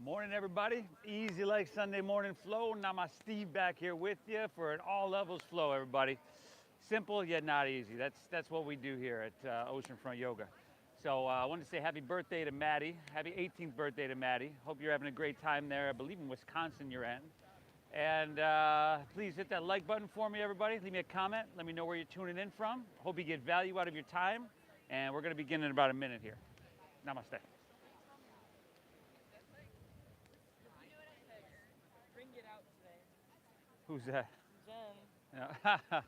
Morning, everybody. Easy like Sunday morning flow. Now my Steve back here with you for an all levels flow, everybody. Simple yet not easy. That's what we do here at Oceanfront Yoga. So I wanted to say happy birthday to Maddie. Happy 18th birthday to Maddie. Hope you're having a great time there. I believe in Wisconsin you're in. And please hit that like button for me, everybody. Leave me a comment. Let me know where you're tuning in from. Hope you get value out of your time. And we're going to begin in about a minute here. Namaste. Who's that? Jen. Yeah.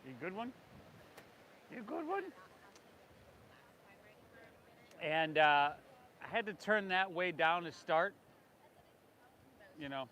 You good one? You good one? And I had to turn that way down to start. You know.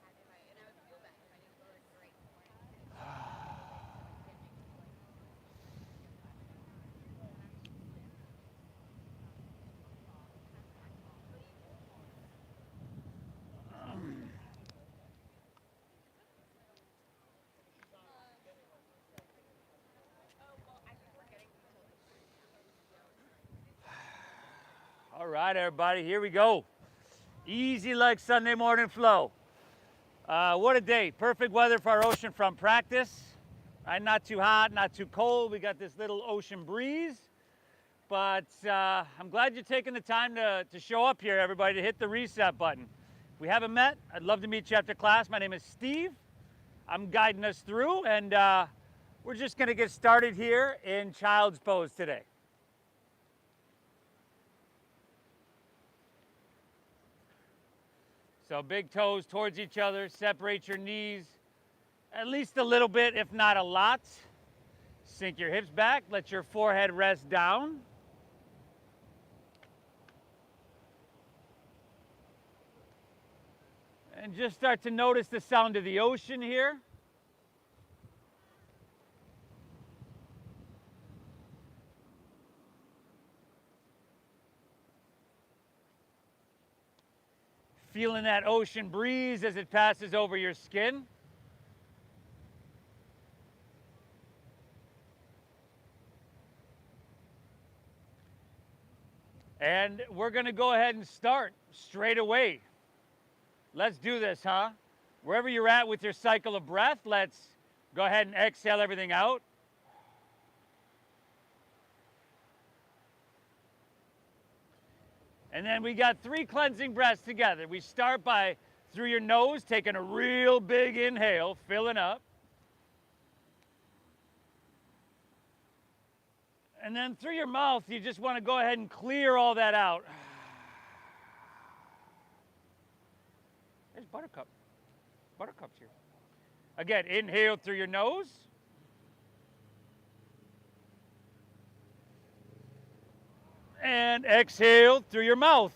All right, everybody, here we go. Easy like Sunday morning flow. What a day. Perfect weather for our oceanfront practice. Right, not too hot, not too cold. We got this little ocean breeze. But I'm glad you're taking the time to show up here, everybody, to hit the reset button. If we haven't met, I'd love to meet you after class. My name is Steve. I'm guiding us through, and we're just going to get started here in child's pose today. So big toes towards each other, separate your knees at least a little bit, if not a lot. Sink your hips back, let your forehead rest down. And just start to notice the sound of the ocean here. Feeling that ocean breeze as it passes over your skin. And we're going to go ahead and start straight away. Let's do this, huh? Wherever you're at with your cycle of breath, let's go ahead and exhale everything out. And then we got 3 cleansing breaths together. We start by, through your nose, taking a real big inhale, filling up. And then through your mouth, you just want to go ahead and clear all that out. There's Buttercup. Buttercup's here. Again, inhale through your nose. And exhale through your mouth.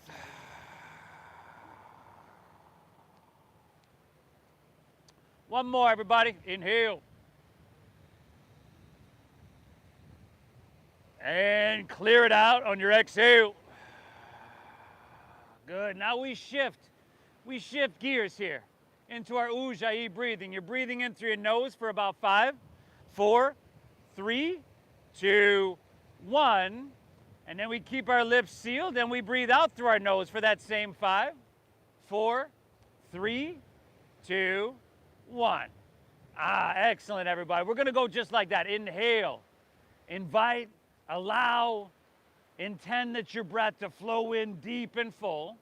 One more, everybody. Inhale. And clear it out on your exhale. Good. Now we shift. We shift gears here into our Ujjayi breathing. You're breathing in through your nose for about 5, 4, 3, 2, 1. And then we keep our lips sealed and we breathe out through our nose for that same 5, 4, 3, 2, 1. Excellent, everybody. We're going to go just like that. Inhale. Invite. Allow, intend that your breath to flow in deep and full.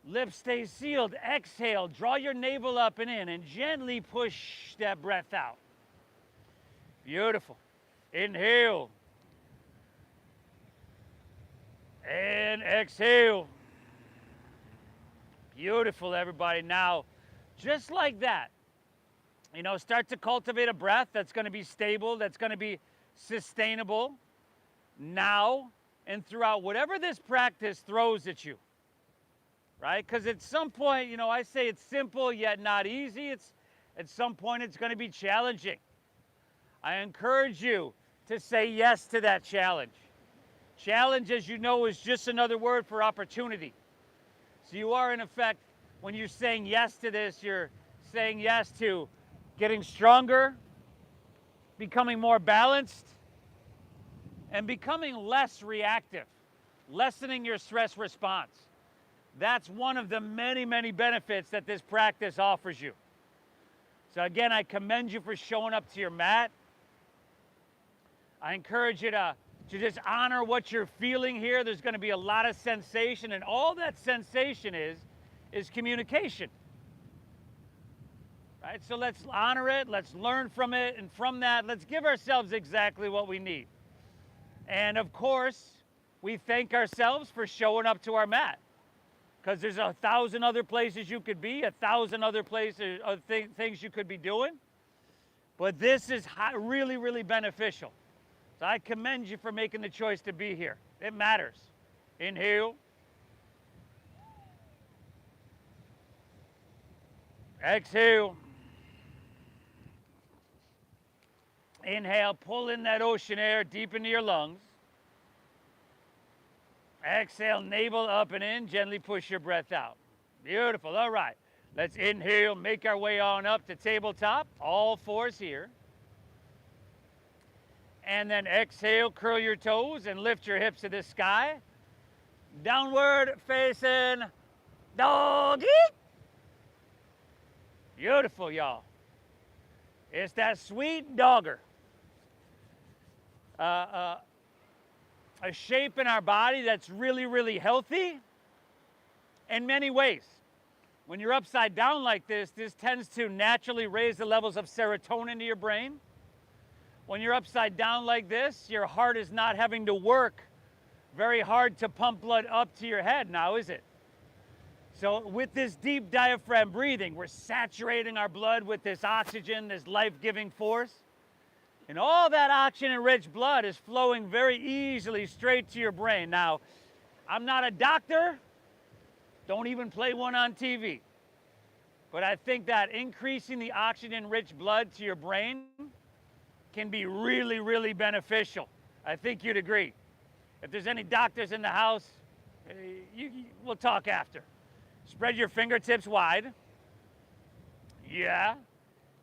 Lips stay sealed. Exhale, draw your navel up and in, and gently push that breath out. Beautiful. Inhale. And exhale. Beautiful, everybody. Now, just like that, you know, start to cultivate a breath that's going to be stable, that's going to be sustainable now and throughout whatever this practice throws at you, right? Because at some point, you know, I say it's simple yet not easy. At some point, it's going to be challenging. I encourage you to say yes to that challenge. Challenge, as you know, is just another word for opportunity. So you are, in effect, when you're saying yes to this, you're saying yes to getting stronger, becoming more balanced, and becoming less reactive, lessening your stress response. That's one of the many, many benefits that this practice offers you. So again, I commend you for showing up to your mat. I encourage you to just honor what you're feeling here. There's going to be a lot of sensation, and all that sensation is communication. Right? So let's honor it, let's learn from it, and from that, let's give ourselves exactly what we need. And of course, we thank ourselves for showing up to our mat, because there's 1,000 other places you could be, 1,000 other places, things you could be doing. But this is really, really beneficial. So I commend you for making the choice to be here. It matters. Inhale. Exhale. Inhale, pull in that ocean air deep into your lungs. Exhale, navel up and in, gently push your breath out. Beautiful, all right. Let's inhale, make our way on up to tabletop, all fours here. And then exhale, curl your toes and lift your hips to the sky. Downward facing doggy. Beautiful, y'all. It's that sweet dogger. A shape in our body that's really, really healthy in many ways. When you're upside down like this tends to naturally raise the levels of serotonin to your brain. When you're upside down like this, your heart is not having to work very hard to pump blood up to your head now, is it? So with this deep diaphragm breathing, we're saturating our blood with this oxygen, this life-giving force. And all that oxygen-rich blood is flowing very easily straight to your brain. Now, I'm not a doctor. Don't even play one on TV. But I think that increasing the oxygen-rich blood to your brain can be really, really beneficial. I think you'd agree. If there's any doctors in the house, we'll talk after. Spread your fingertips wide. Yeah.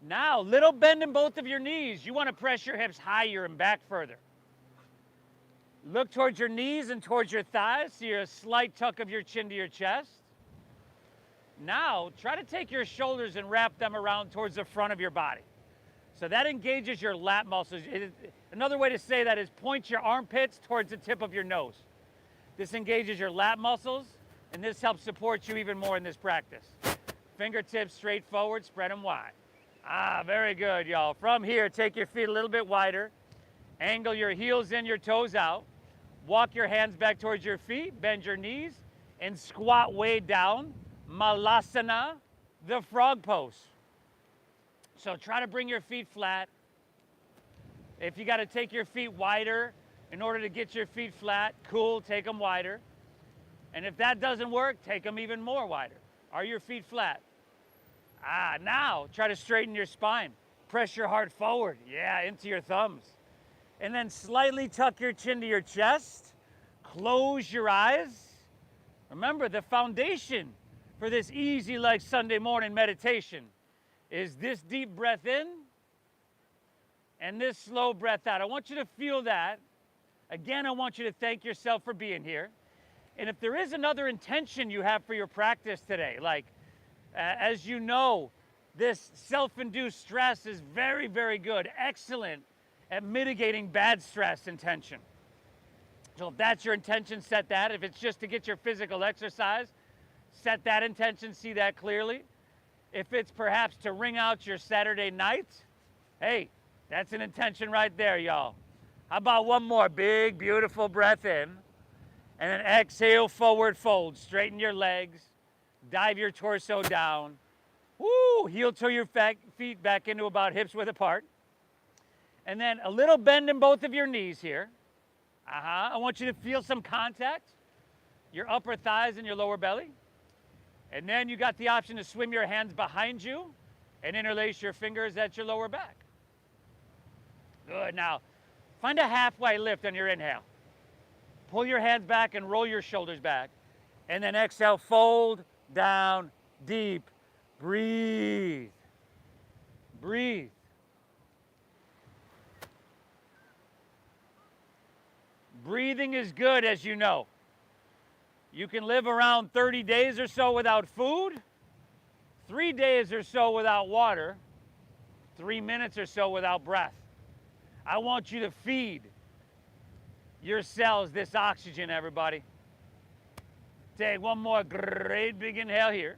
Now, little bend in both of your knees. You want to press your hips higher and back further. Look towards your knees and towards your thighs. See a slight tuck of your chin to your chest. Now, try to take your shoulders and wrap them around towards the front of your body. So that engages your lat muscles. Another way to say that is point your armpits towards the tip of your nose. This engages your lat muscles, and this helps support you even more in this practice. Fingertips straight forward, spread them wide. Ah, very good, y'all. From here, take your feet a little bit wider. Angle your heels in, your toes out. Walk your hands back towards your feet, bend your knees, and squat way down. Malasana, the frog pose. So try to bring your feet flat. If you got to take your feet wider in order to get your feet flat, cool, take them wider. And if that doesn't work, take them even more wider. Are your feet flat? Ah, now try to straighten your spine. Press your heart forward, yeah, into your thumbs. And then slightly tuck your chin to your chest. Close your eyes. Remember, the foundation for this easy like Sunday morning meditation is this deep breath in and this slow breath out. I want you to feel that. Again, I want you to thank yourself for being here. And if there is another intention you have for your practice today, like as you know, this self-induced stress is very, very good, excellent at mitigating bad stress and tension. So if that's your intention, set that. If it's just to get your physical exercise, set that intention, see that clearly. If it's perhaps to ring out your Saturday night, hey, that's an intention right there, y'all. How about one more big, beautiful breath in, and then exhale, forward fold. Straighten your legs, dive your torso down. Woo, heel toe your feet back into about hips width apart. And then a little bend in both of your knees here. I want you to feel some contact, your upper thighs and your lower belly. And then you got the option to swim your hands behind you and interlace your fingers at your lower back. Good. Now, find a halfway lift on your inhale. Pull your hands back and roll your shoulders back. And then exhale, fold down deep. Breathe. Breathe. breathing is good, as you know. You can live around 30 days or so without food, 3 days or so without water, 3 minutes or so without breath. I want you to feed your cells this oxygen, everybody. Take one more great big inhale here.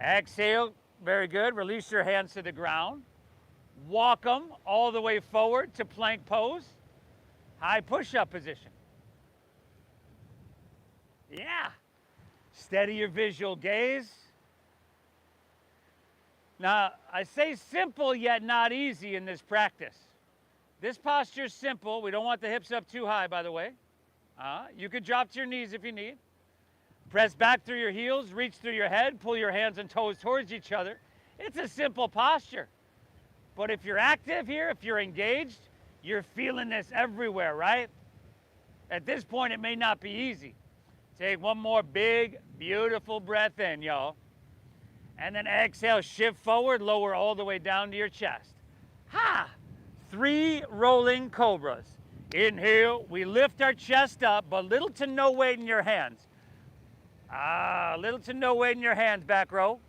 Exhale, very good. Release your hands to the ground. Walk them all the way forward to plank pose. High push-up position. Yeah. Steady your visual gaze. Now, I say simple yet not easy in this practice. This posture is simple. We don't want the hips up too high, by the way. You could drop to your knees if you need. Press back through your heels, reach through your head, pull your hands and toes towards each other. It's a simple posture. But if you're active here, if you're engaged, you're feeling this everywhere, right? At this point, it may not be easy. Take one more big, beautiful breath in, y'all. And then exhale, shift forward, lower all the way down to your chest. Ha! 3 rolling cobras. Inhale, we lift our chest up, but little to no weight in your hands. Little to no weight in your hands, back row.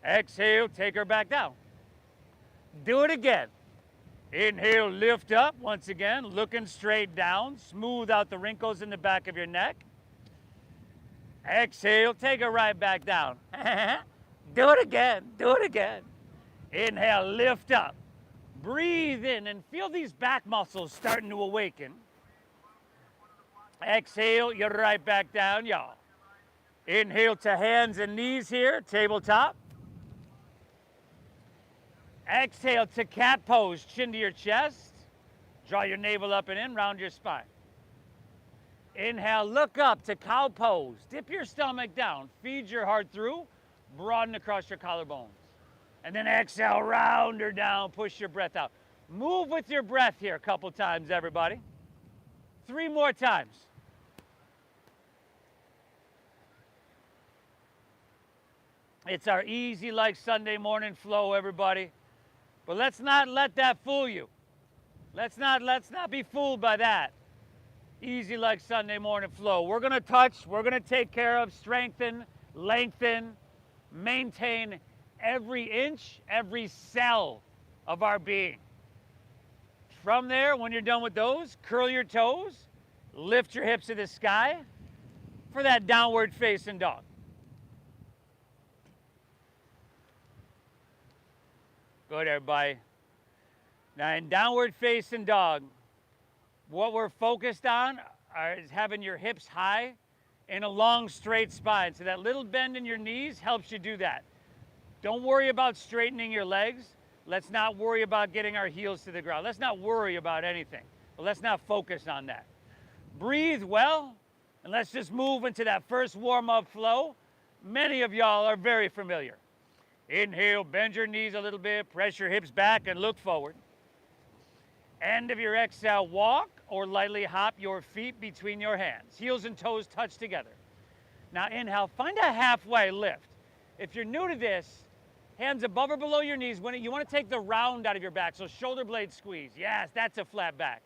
Exhale, take her back down. Do it again. Inhale, lift up once again, looking straight down. Smooth out the wrinkles in the back of your neck. Exhale, take her right back down. Do it again, do it again. Inhale, lift up. Breathe in and feel these back muscles starting to awaken. Exhale, you're right back down, y'all. Inhale to hands and knees here, tabletop. Exhale to cat pose, chin to your chest. Draw your navel up and in, round your spine. Inhale, look up to cow pose. Dip your stomach down, feed your heart through, broaden across your collarbones. And then exhale, round her down, push your breath out. Move with your breath here a couple times, everybody. 3 more times. It's our easy like Sunday morning flow, everybody. But let's not let that fool you. Let's not be fooled by that. Easy like Sunday morning flow. We're gonna touch, we're gonna take care of, strengthen, lengthen, maintain every inch, every cell of our being. From there, when you're done with those, curl your toes, lift your hips to the sky for that downward facing dog. Good, everybody. Now, in downward facing dog, what we're focused on is having your hips high and a long, straight spine. So that little bend in your knees helps you do that. Don't worry about straightening your legs. Let's not worry about getting our heels to the ground. Let's not worry about anything. But let's not focus on that. Breathe well, and let's just move into that first warm-up flow. Many of y'all are very familiar. Inhale, bend your knees a little bit, press your hips back and look forward. End of your exhale, walk or lightly hop your feet between your hands. Heels and toes touch together. Now inhale, find a halfway lift. If you're new to this, hands above or below your knees. You want to take the round out of your back, so shoulder blade squeeze. Yes, that's a flat back.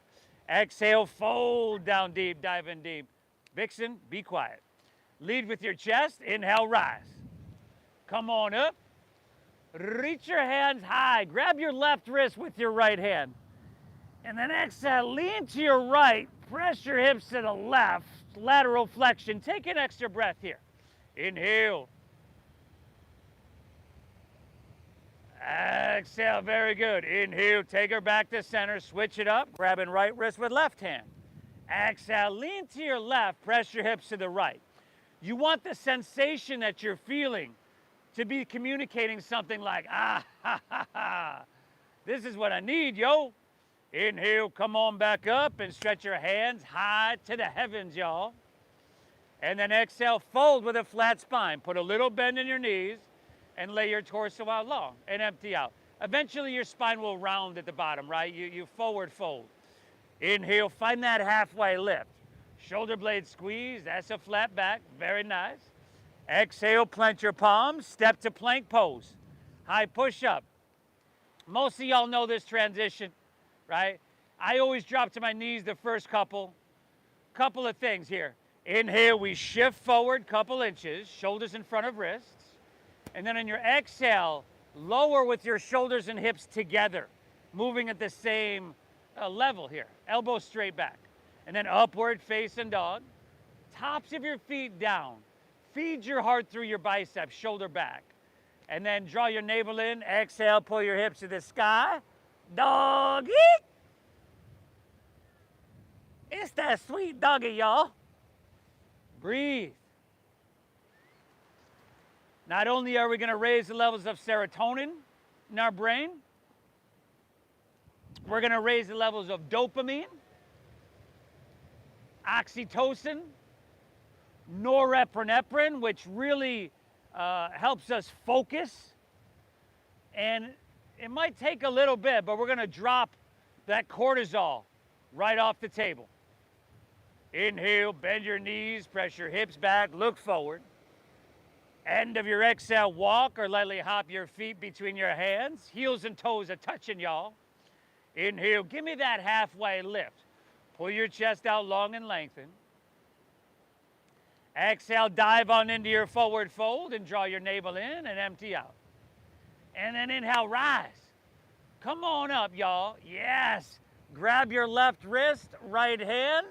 Exhale, fold down deep, dive in deep. Vixen, be quiet. Lead with your chest, inhale, rise. Come on up. Reach your hands high. Grab your left wrist with your right hand. And then exhale, lean to your right. Press your hips to the left. Lateral flexion. Take an extra breath here. Inhale. Exhale, very good. Inhale, take her back to center. Switch it up. Grabbing right wrist with left hand. Exhale, lean to your left. Press your hips to the right. You want the sensation that you're feeling to be communicating something like, ah, ha, ha, ha. This is what I need, yo. Inhale, come on back up and stretch your hands high to the heavens, y'all. And then exhale, fold with a flat spine. Put a little bend in your knees and lay your torso out long and empty out. Eventually your spine will round at the bottom, right? You forward fold. Inhale, find that halfway lift. Shoulder blade squeeze, that's a flat back, very nice. Exhale, plant your palms, step to plank pose. High push up. Most of y'all know this transition, right? I always drop to my knees the first couple. Couple of things here. Inhale, we shift forward couple inches, shoulders in front of wrists. And then on your exhale, lower with your shoulders and hips together, moving at the same level here. Elbows straight back. And then upward facing dog. Tops of your feet down. Feed your heart through your biceps, shoulder back. And then draw your navel in. Exhale, pull your hips to the sky. Doggy. It's that sweet doggy, y'all. Breathe. Not only are we going to raise the levels of serotonin in our brain, we're going to raise the levels of dopamine, oxytocin, norepinephrine, which really helps us focus. And it might take a little bit, but we're going to drop that cortisol right off the table. Inhale, bend your knees, press your hips back, look forward. End of your exhale, walk or lightly hop your feet between your hands. Heels and toes are touching, y'all. Inhale, give me that halfway lift. Pull your chest out long and lengthen. Exhale, dive on into your forward fold and draw your navel in and empty out. And then inhale, rise. Come on up, y'all. Yes. Grab your left wrist, right hand.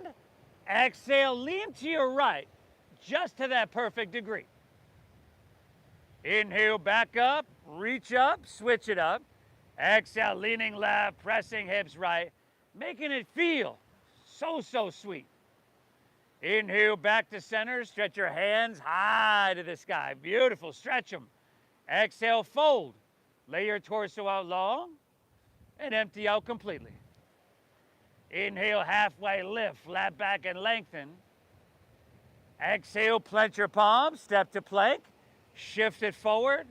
Exhale, lean to your right, just to that perfect degree. Inhale, back up, reach up, switch it up. Exhale, leaning left, pressing hips right, making it feel so, so sweet. Inhale, back to center, stretch your hands high to the sky. Beautiful, stretch them. Exhale, fold. Lay your torso out long and empty out completely. Inhale, halfway lift, flat back and lengthen. Exhale, plant your palms, step to plank, shift it forward,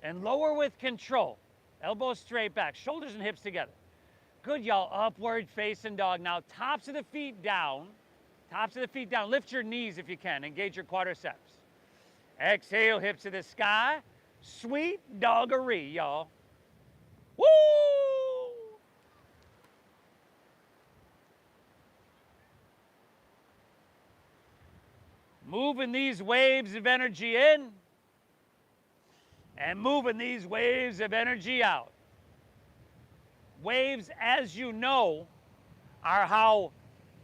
and lower with control. Elbows straight back, shoulders and hips together. Good, y'all, upward facing dog. Now, tops of the feet down, Lift your knees if you can, engage your quadriceps. Exhale, hips to the sky. Sweet doggery, y'all. Woo! Moving these waves of energy in and moving these waves of energy out. Waves, as you know, are how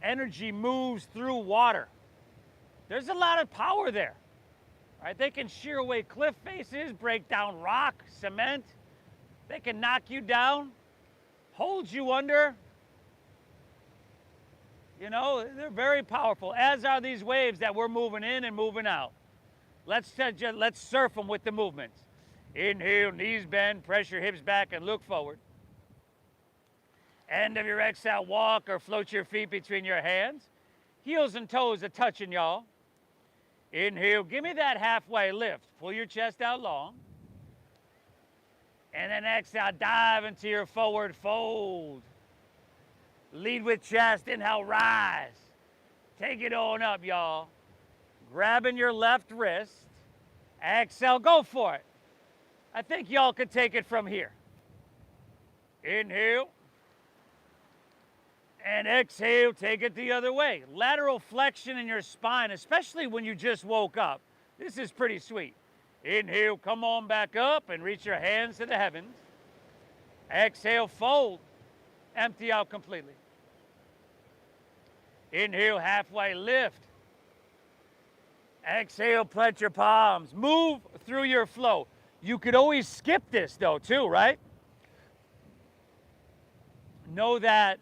energy moves through water. There's a lot of power there. Right? They can shear away cliff faces, break down rock, cement. They can knock you down, hold you under. You know, they're very powerful, as are these waves that we're moving in and moving out. Let's surf them with the movements. Inhale, knees bend, press your hips back and look forward. End of your exhale, walk or float your feet between your hands. Heels and toes are touching, y'all. Inhale, give me that halfway lift. Pull your chest out long. And then exhale, dive into your forward fold. Lead with chest, inhale, rise. Take it on up, y'all. Grabbing your left wrist. Exhale, go for it. I think y'all could take it from here. Inhale. And exhale, take it the other way. Lateral flexion in your spine, especially when you just woke up. This is pretty sweet. Inhale, come on back up and reach your hands to the heavens. Exhale, fold. Empty out completely. Inhale, halfway lift. Exhale, plant your palms. Move through your flow. You could always skip this though, too, right? Know that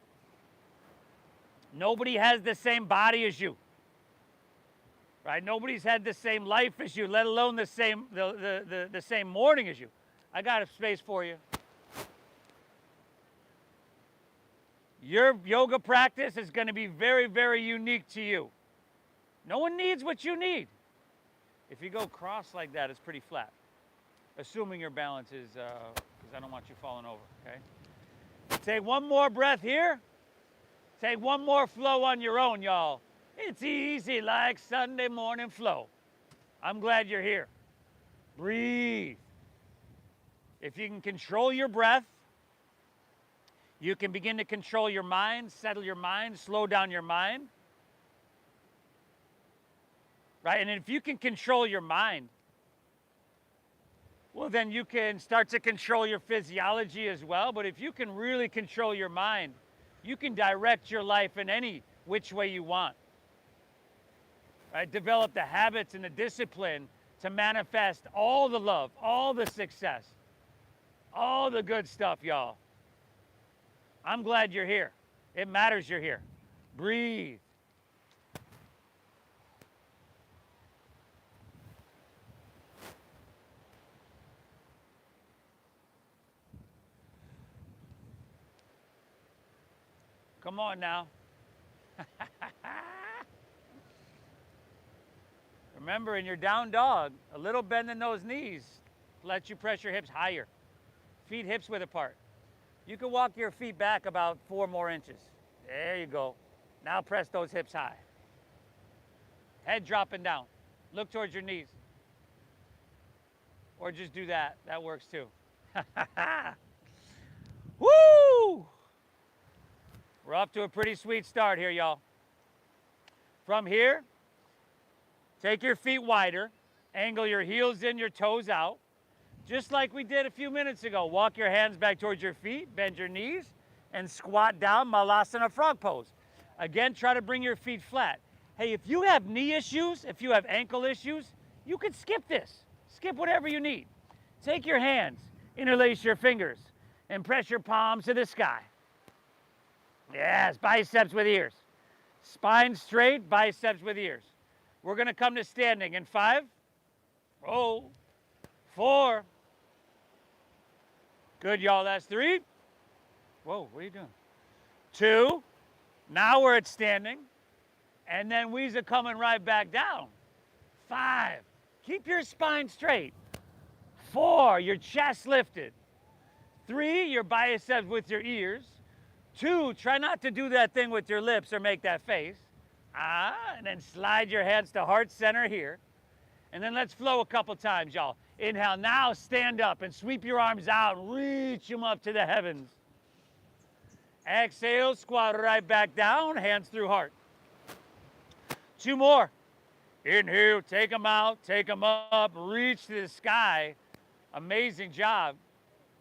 nobody has the same body as you. Right? Nobody's had the same life as you, let alone the same morning as you. I got a space for you. Your yoga practice is going to be very, very unique to you. No one needs what you need. If you go cross like that, it's pretty flat. Assuming your balance is, because I don't want you falling over, okay? Take one more breath here. Take one more flow on your own, y'all. It's easy like Sunday morning flow. I'm glad you're here. Breathe. If you can control your breath, You can begin to control your mind, settle your mind, slow down your mind. Right? And if you can control your mind, well, then you can start to control your physiology as well. But if you can really control your mind, you can direct your life in any which way you want. Right? Develop the habits and the discipline to manifest all the love, all the success, all the good stuff, y'all. I'm glad you're here. It matters you're here. Breathe. Come on now. Remember, in your down dog, a little bend in those knees lets you press your hips higher. Feet hips width apart. You can walk your feet back about 4 more inches. There you go. Now press those hips high. Head dropping down. Look towards your knees. Or just do that. That works too. Woo! We're off to a pretty sweet start here, y'all. From here, take your feet wider, angle your heels in, your toes out, just like we did a few minutes ago. Walk your hands back towards your feet, bend your knees, and squat down, Malasana frog pose. Again, try to bring your feet flat. Hey, if you have knee issues, if you have ankle issues, you can skip this. Skip whatever you need. Take your hands, interlace your fingers, and press your palms to the sky. Yes, biceps with ears. Spine straight, biceps with ears. We're going to come to standing in 5, 4. Good, y'all. That's 3. Whoa, what are you doing? 2. Now we're at standing. And then we's coming right back down. 5. Keep your spine straight. 4. Your chest lifted. 3. Your biceps with your ears. 2. Try not to do that thing with your lips or make that face. And then slide your hands to heart center here. And then let's flow a couple times, y'all. Inhale, now stand up and sweep your arms out and reach them up to the heavens. Exhale, squat right back down, hands through heart. 2 more. Inhale, take them out, take them up, reach to the sky. Amazing job.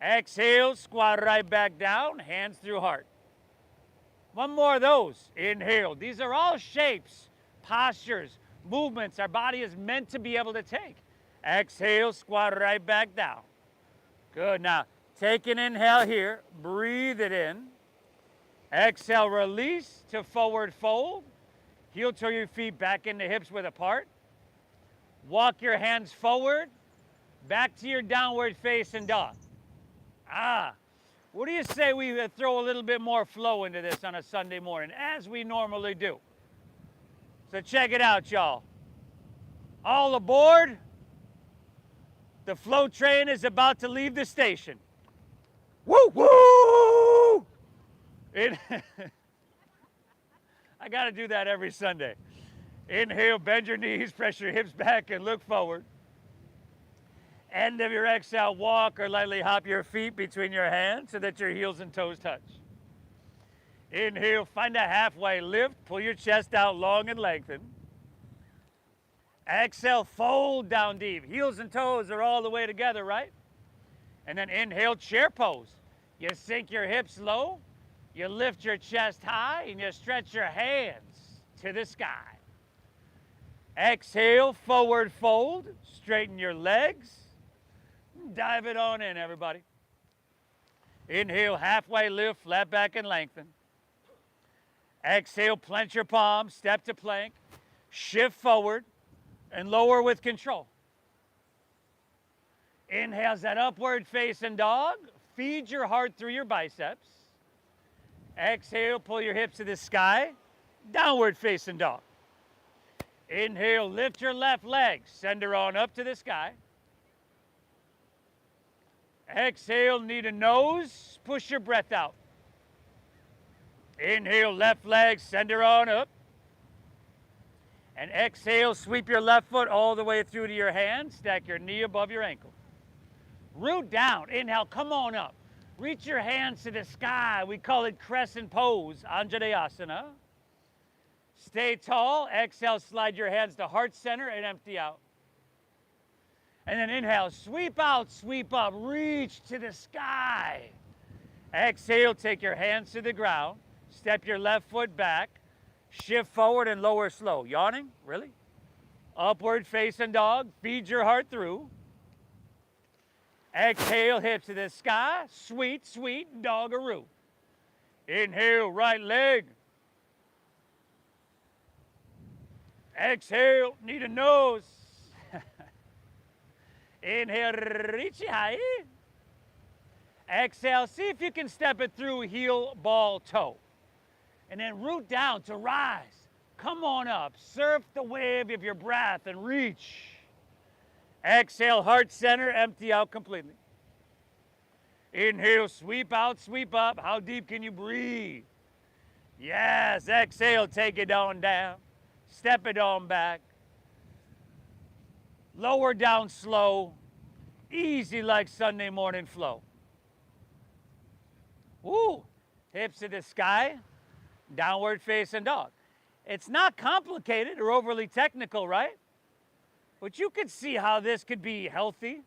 Exhale, squat right back down, hands through heart. 1 more of those. Inhale. These are all shapes, postures, movements our body is meant to be able to take. Exhale, squat right back down. Good. Now, take an inhale here. Breathe it in. Exhale, release to forward fold. Heel toe your feet back into hips width apart. Walk your hands forward, back to your downward facing dog. What do you say we throw a little bit more flow into this on a Sunday morning, as we normally do? So check it out, y'all. All aboard. The flow train is about to leave the station. Woo, woo! I got to do that every Sunday. Inhale, bend your knees, press your hips back, and look forward. End of your exhale, walk or lightly hop your feet between your hands so that your heels and toes touch. Inhale, find a halfway lift, pull your chest out long and lengthen. Exhale, fold down deep. Heels and toes are all the way together, right? And then inhale, chair pose. You sink your hips low, you lift your chest high, and you stretch your hands to the sky. Exhale, forward fold, straighten your legs. Dive it on in, everybody. Inhale, halfway lift, flat back and lengthen. Exhale, plant your palms, step to plank, shift forward, and lower with control. Inhale's that upward facing dog. Feed your heart through your biceps. Exhale, pull your hips to the sky, downward facing dog. Inhale, lift your left leg, send her on up to the sky. Exhale, knee to nose, push your breath out. Inhale, left leg, send her on up. And exhale, sweep your left foot all the way through to your hand, stack your knee above your ankle. Root down, inhale, come on up. Reach your hands to the sky. We call it crescent pose, Anjaneyasana. Stay tall. Exhale, slide your hands to heart center and empty out. And then inhale, sweep out, sweep up, reach to the sky. Exhale, take your hands to the ground. Step your left foot back. Shift forward and lower slow. Yawning? Really? Upward facing dog. Feed your heart through. Exhale, hips to the sky. Sweet, sweet doggaroo. Inhale, right leg. Exhale, knee to nose. Inhale, reach high. Exhale, see if you can step it through heel, ball, toe. And then root down to rise. Come on up. Surf the wave of your breath and reach. Exhale, heart center, empty out completely. Inhale, sweep out, sweep up. How deep can you breathe? Yes, exhale, take it on down. Step it on back. Lower down slow. Easy like Sunday morning flow. Woo! Hips to the sky. Downward facing dog. It's not complicated or overly technical, right? But you could see how this could be healthy.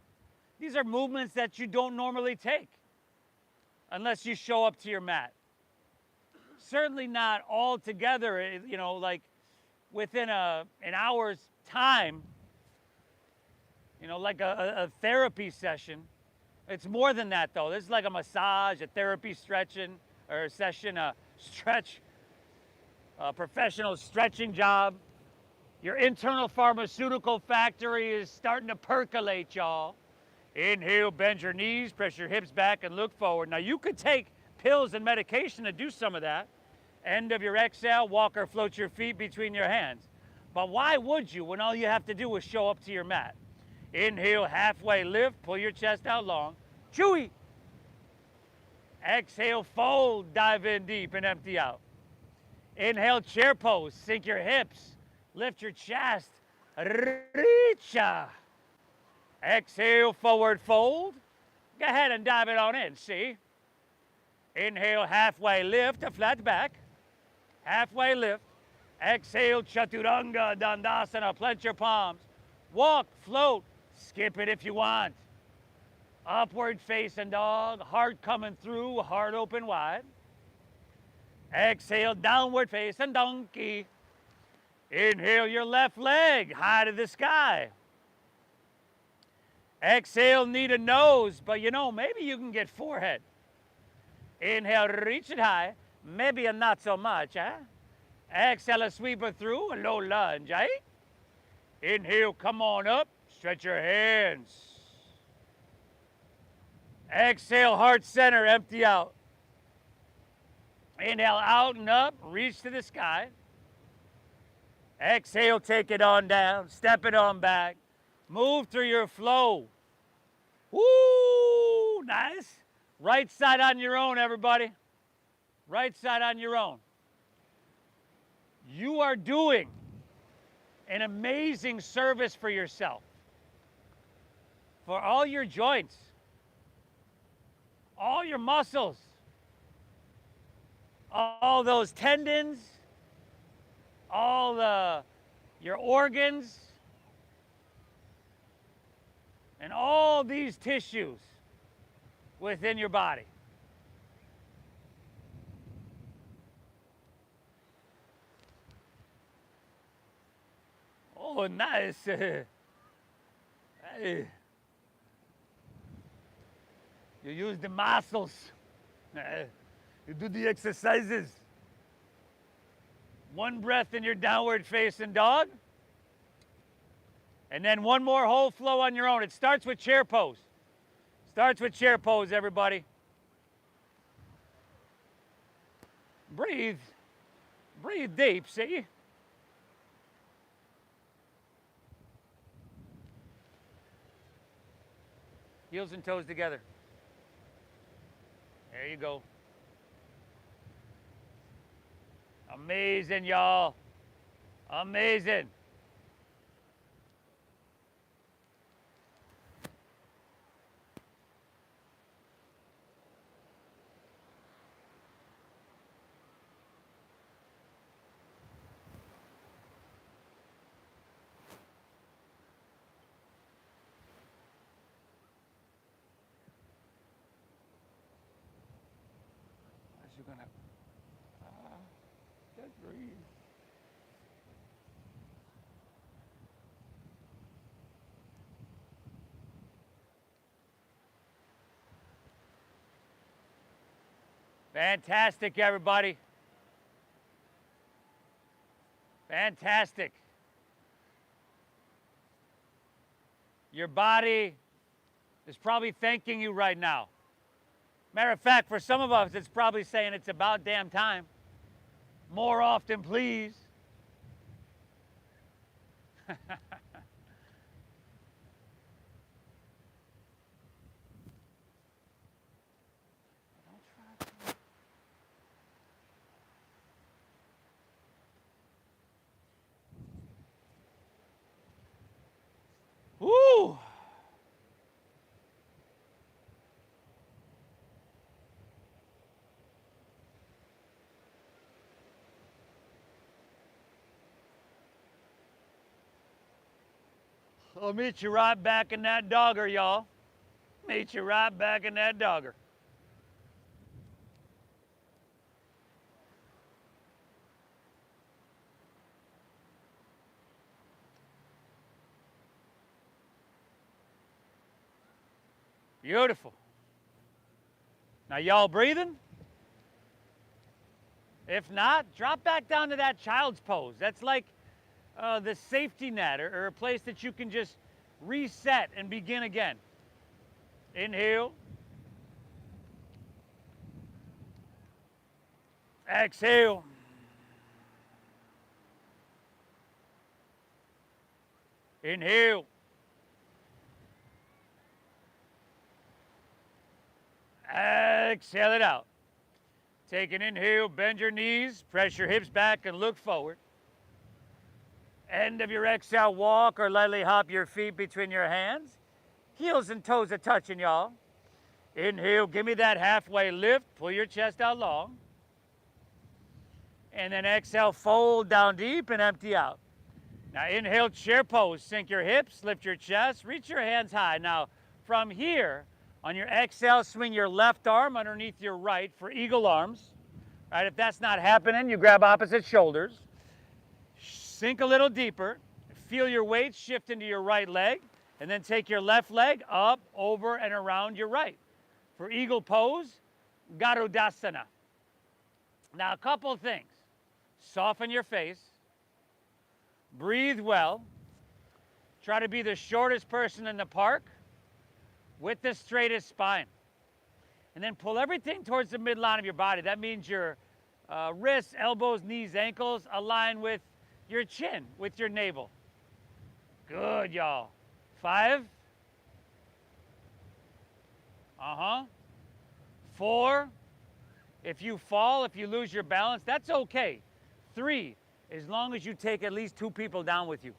These are movements that you don't normally take unless you show up to your mat. Certainly not all together, you know, like within an hour's time, you know, like a therapy session. It's more than that, though. This is like a massage, a therapy stretching, or a session, a stretch, a professional stretching job. Your internal pharmaceutical factory is starting to percolate, y'all. Inhale, bend your knees, press your hips back, and look forward. Now, you could take pills and medication to do some of that. End of your exhale, walk or float your feet between your hands. But why would you when all you have to do is show up to your mat? Inhale, halfway lift, pull your chest out long. Chewy. Exhale, fold, dive in deep and empty out. Inhale, chair pose, sink your hips, lift your chest, reach. Exhale, forward fold. Go ahead and dive it on in, see? Inhale, halfway lift, a flat back. Halfway lift. Exhale, Chaturanga Dandasana, plant your palms. Walk, float, skip it if you want. Upward facing dog, heart coming through, heart open wide. Exhale, downward facing donkey. Inhale your left leg high to the sky. Exhale, knee to nose, but you know, maybe you can get forehead. Inhale, reach it high. Maybe not so much, huh? Exhale, sweep it through, a low lunge, eh? Inhale, come on up, stretch your hands. Exhale, heart center, empty out. Inhale, out and up, reach to the sky. Exhale, take it on down, step it on back. Move through your flow. Woo, nice. Right side on your own, everybody. Right side on your own. You are doing an amazing service for yourself, for all your joints, all your muscles, all those tendons, all your organs, and all these tissues within your body. Oh, nice. Hey. You use the muscles. You do the exercises. One breath in your downward facing dog. And then one more whole flow on your own. It starts with chair pose. Starts with chair pose, everybody. Breathe. Breathe deep, see? Heels and toes together. There you go. Amazing, y'all. Amazing. you're gonna just breathe. Fantastic, everybody. Fantastic. Your body is probably thanking you right now. Matter of fact, for some of us, it's probably saying it's about damn time. More often, please. Woo! I'll meet you right back in that dogger, y'all. Meet you right back in that dogger. Beautiful. Now, y'all breathing? If not, drop back down to that child's pose. That's like the safety net or a place that you can just reset and begin again. Inhale. Exhale. Inhale. Exhale it out. Take an inhale, bend your knees, press your hips back and look forward. End of your exhale, walk or lightly hop your feet between your hands. Heels and toes are touching, y'all. Inhale, give me that halfway lift, pull your chest out long. And then exhale, fold down deep and empty out. Now inhale, chair pose, sink your hips, lift your chest, reach your hands high. Now from here, on your exhale, swing your left arm underneath your right for eagle arms. All right, if that's not happening, you grab opposite shoulders. Sink a little deeper. Feel your weight shift into your right leg. And then take your left leg up, over, and around your right. For eagle pose, Garudasana. Now, a couple things. Soften your face. Breathe well. Try to be the shortest person in the park with the straightest spine. And then pull everything towards the midline of your body. That means your wrists, elbows, knees, ankles align with your chin, with your navel. Good, y'all. 5. 4. If you fall, if you lose your balance, that's okay. 3, as long as you take at least 2 people down with you.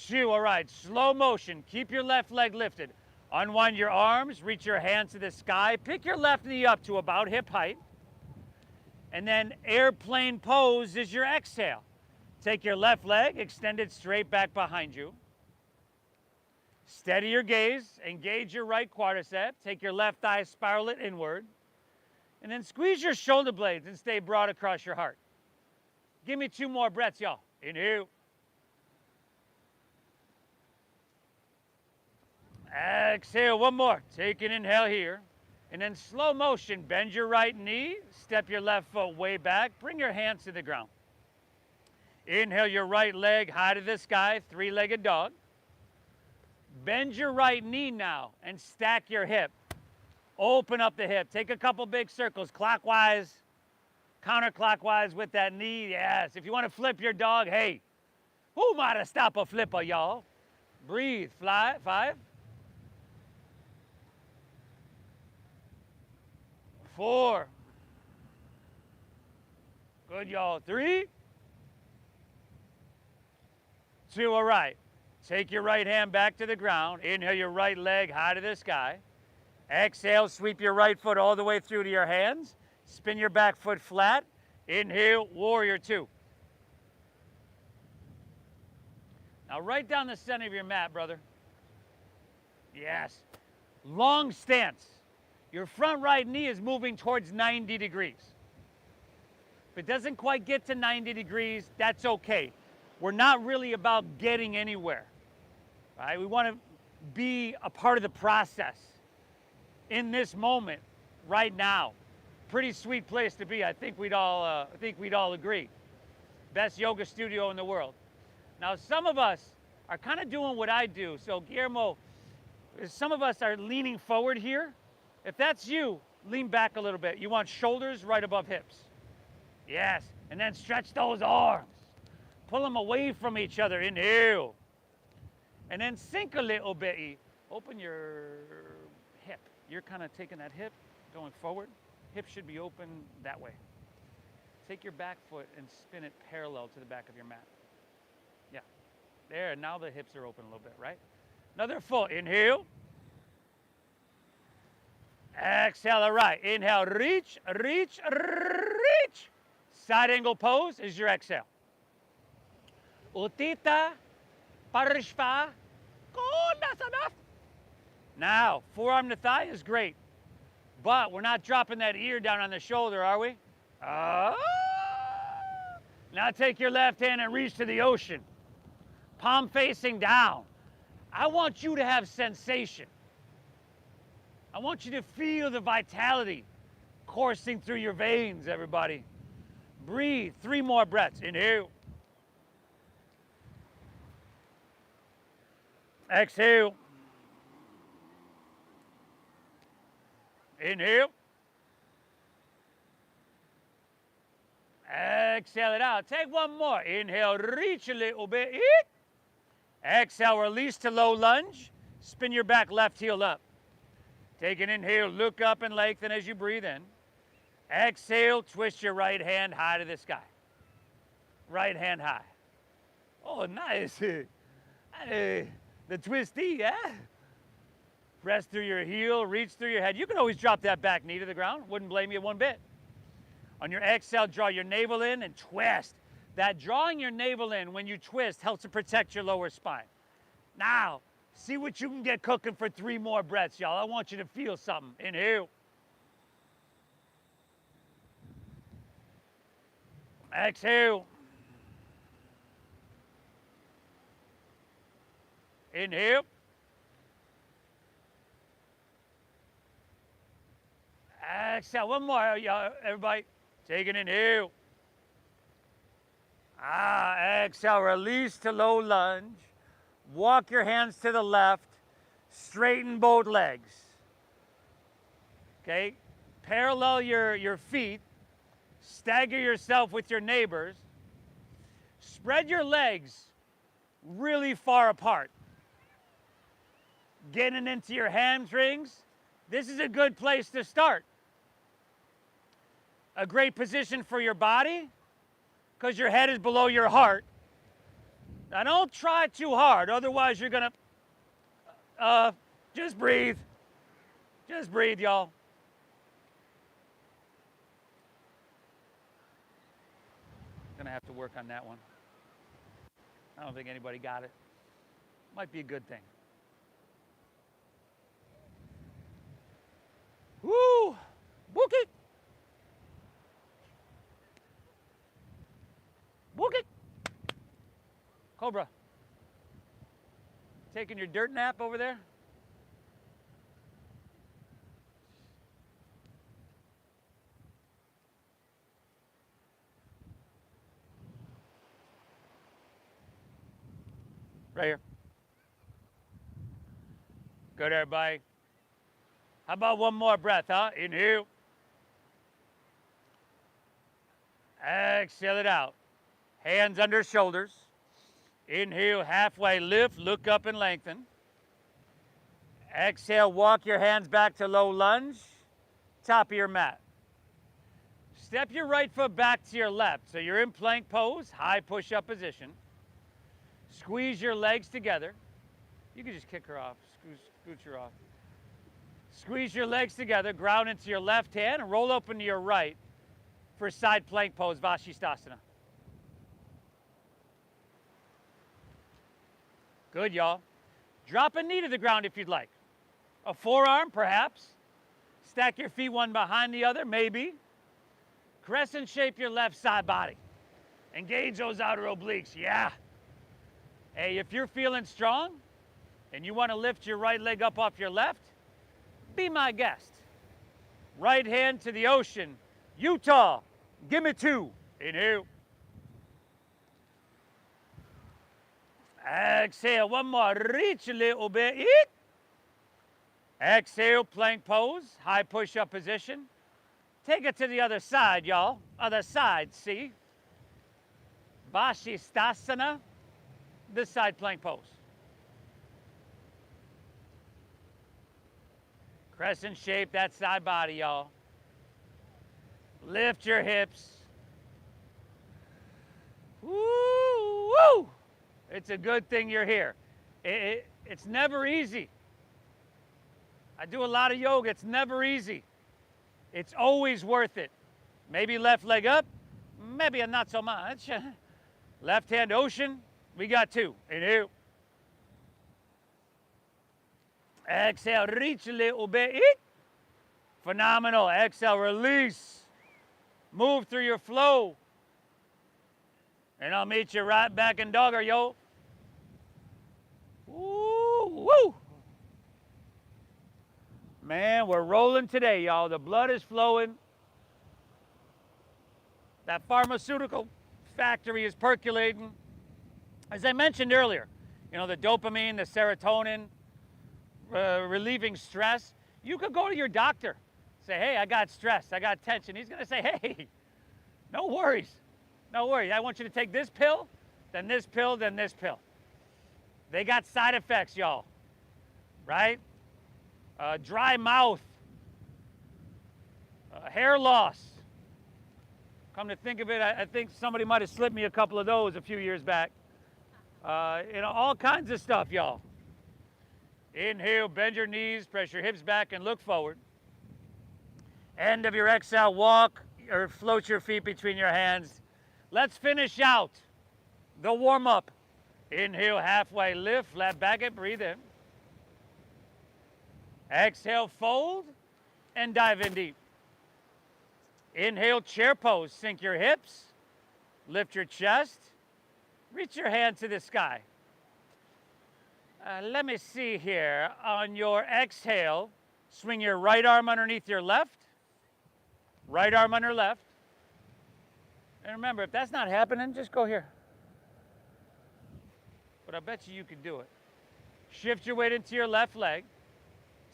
2, all right, slow motion. Keep your left leg lifted. Unwind your arms, reach your hands to the sky. Pick your left knee up to about hip height. And then airplane pose is your exhale. Take your left leg, extend it straight back behind you. Steady your gaze, engage your right quadricep. Take your left thigh, spiral it inward. And then squeeze your shoulder blades and stay broad across your heart. Give me 2 more breaths, y'all. Inhale. Exhale, 1 more. Take an inhale here. And then slow motion, bend your right knee, step your left foot way back, bring your hands to the ground. Inhale your right leg high to the sky, 3-legged dog. Bend your right knee now and stack your hip. Open up the hip. Take a couple big circles, clockwise, counterclockwise with that knee. Yes, if you want to flip your dog, hey, who might have stopped a flipper, y'all? Breathe, fly, 5. 4. Good, y'all. 3. 2, all right. Take your right hand back to the ground. Inhale your right leg high to the sky. Exhale, sweep your right foot all the way through to your hands. Spin your back foot flat. Inhale, warrior 2. Now right down the center of your mat, brother. Yes. Long stance. Your front right knee is moving towards 90 degrees. If it doesn't quite get to 90 degrees, that's okay. We're not really about getting anywhere, right? We want to be a part of the process in this moment, right now. Pretty sweet place to be. I think we'd all agree. Best yoga studio in the world. Now, some of us are kind of doing what I do. So, Guillermo, some of us are leaning forward here. If that's you, lean back a little bit. You want shoulders right above hips. Yes, and then stretch those arms. Pull them away from each other. Inhale. And then sink a little bit. Open your hip. You're kind of taking that hip, going forward. Hip should be open that way. Take your back foot and spin it parallel to the back of your mat. Yeah. There, now the hips are open a little bit, right? Another full inhale. Exhale, all right. Inhale, reach, reach, reach. Side angle pose is your exhale. Uttita Parishva Konasana. Now, forearm to thigh is great, but we're not dropping that ear down on the shoulder, are we? Now take your left hand and reach to the ocean. Palm facing down. I want you to have sensation. I want you to feel the vitality coursing through your veins, everybody. Breathe. 3 more breaths. Inhale. Exhale. Inhale. Exhale it out. Take one more. Inhale, reach a little bit. Exhale, release to low lunge. Spin your back left heel up. Take an inhale, look up and lengthen as you breathe in. Exhale, twist your right hand high to the sky. Right hand high. Oh, nice. The twisty, yeah? Press through your heel, reach through your head. You can always drop that back knee to the ground. Wouldn't blame you one bit. On your exhale, draw your navel in and twist. That drawing your navel in when you twist helps to protect your lower spine. Now, see what you can get cooking for 3 more breaths, y'all. I want you to feel something. Inhale. Exhale. Inhale. Exhale. One more, y'all. Everybody. Take an inhale. Exhale. Release to low lunge. Walk your hands to the left. Straighten both legs. Okay? Parallel your feet. Stagger yourself with your neighbors. Spread your legs really far apart. Getting into your hamstrings. This is a good place to start. A great position for your body because your head is below your heart. Now don't try too hard, otherwise you're gonna, just breathe. Just breathe, y'all. Gonna have to work on that one. I don't think anybody got it. Might be a good thing. Woo! Book it! Book it! Cobra. Taking your dirt nap over there? Right here. Good, everybody. How about one more breath, huh? Inhale. Exhale it out. Hands under shoulders. Inhale, halfway lift, look up and lengthen. Exhale, walk your hands back to low lunge, top of your mat. Step your right foot back to your left. So you're in plank pose, high push-up position. Squeeze your legs together. You can just kick her off, scooch her off. Squeeze your legs together, ground into your left hand, and roll open to your right for side plank pose, Vashistasana. Good, y'all. Drop a knee to the ground if you'd like. A forearm, perhaps. Stack your feet one behind the other, maybe. Crescent shape your left side body. Engage those outer obliques, yeah. Hey, if you're feeling strong and you want to lift your right leg up off your left, be my guest. Right hand to the ocean. Utah, give me 2. Inhale. Exhale, one more, reach a little bit. Eek. Exhale, plank pose, high push-up position. Take it to the other side, y'all. Other side, see? Vashistasana, this side plank pose. Crescent shape, that side body, y'all. Lift your hips. Woo, woo! It's a good thing you're here. It's never easy. I do a lot of yoga. It's never easy. It's always worth it. Maybe left leg up, maybe not so much. Left hand ocean, we got 2. Inhale. Exhale, reach a little bit. Phenomenal. Exhale, release. Move through your flow. And I'll meet you right back in dogger, yo. Woo, woo. Man, we're rolling today, y'all. The blood is flowing. That pharmaceutical factory is percolating. As I mentioned earlier, you know, the dopamine, the serotonin, relieving stress. You could go to your doctor, say, hey, I got stress, I got tension. He's going to say, hey, no worries. No worries. I want you to take this pill, then this pill, then this pill. They got side effects, y'all, right? Dry mouth, hair loss. Come to think of it, I think somebody might have slipped me a couple of those a few years back. You know, all kinds of stuff, y'all. Inhale, bend your knees, press your hips back and look forward. End of your exhale, walk or float your feet between your hands. Let's finish out the warm-up. Inhale, halfway lift, flat back and breathe in. Exhale, fold and dive in deep. Inhale, chair pose. Sink your hips, lift your chest, reach your hand to the sky. Let me see here. On your exhale, swing your right arm underneath your left, right arm under left. And remember, if that's not happening, just go here. But I bet you can do it. Shift your weight into your left leg.